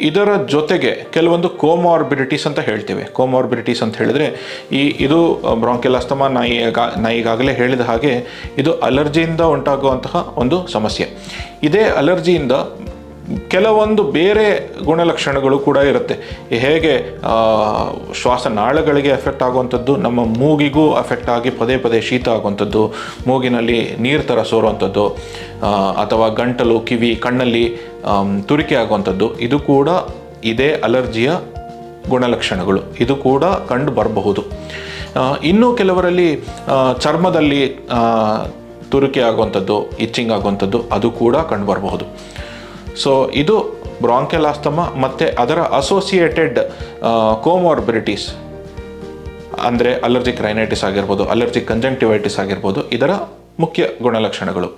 ಇದರ ಜೊತೆಗೆ ಕೆಲವೊಂದು ಕೋಮಾರ್ಬಿಡಿಟೀಸ್ ಅಂತ ಹೇಳ್ತೇವೆ. ಕೋಮಾರ್ಬಿಡಿಟೀಸ್ ಅಂತ ಹೇಳಿದರೆ ಇದು ಬ್ರಾಂಕಿಯಲ್ ಆಸ್ತಮಾ ಈಗಾಗಲೇ ಹೇಳಿದ ಹಾಗೆ ಇದು ಅಲರ್ಜಿಯಿಂದ ಉಂಟಾಗುವಂತಹ ಒಂದು ಸಮಸ್ಯೆ. ಇದೇ ಅಲರ್ಜಿಯಿಂದ ಕೆಲವೊಂದು ಬೇರೆ ಗುಣಲಕ್ಷಣಗಳು ಕೂಡ ಇರುತ್ತೆ. ಹೇಗೆ ಶ್ವಾಸನಾಳಗಳಿಗೆ ಎಫೆಕ್ಟ್ ಆಗುವಂಥದ್ದು, ನಮ್ಮ ಮೂಗಿಗೂ ಎಫೆಕ್ಟ್ ಆಗಿ ಪದೇ ಪದೇ ಶೀತ ಆಗುವಂಥದ್ದು, ಮೂಗಿನಲ್ಲಿ ನೀರು ಥರ ಸೋರುವಂಥದ್ದು, ಅಥವಾ ಗಂಟಲು, ಕಿವಿ, ಕಣ್ಣಲ್ಲಿ ತುರಿಕೆ ಆಗುವಂಥದ್ದು, ಇದು ಕೂಡ ಇದೇ ಅಲರ್ಜಿಯ ಗುಣಲಕ್ಷಣಗಳು. ಇದು ಕೂಡ ಕಂಡು ಬರಬಹುದು. ಇನ್ನು ಕೆಲವರಲ್ಲಿ ಚರ್ಮದಲ್ಲಿ ತುರಿಕೆ ಆಗುವಂಥದ್ದು, ಇಚ್ಚಿಂಗ್ ಆಗುವಂಥದ್ದು, ಅದು ಕೂಡ ಕಂಡು ಬರಬಹುದು. ಸೊ ಇದು ಬ್ರಾಂಕಿಯಲ್ ಆಸ್ತಮಾ ಮತ್ತು ಅದರ ಅಸೋಸಿಯೇಟೆಡ್ ಕೋಮಾರ್ಬಿಡಿಟೀಸ್ ಅಂದರೆ ಅಲರ್ಜಿಕ್ ರೈನೈಟಿಸ್ ಆಗಿರ್ಬೋದು, ಅಲರ್ಜಿಕ್ ಕಂಜಂಕ್ಟಿವೈಟಿಸ್ ಆಗಿರ್ಬೋದು, ಇದರ ಮುಖ್ಯ ಗುಣಲಕ್ಷಣಗಳು.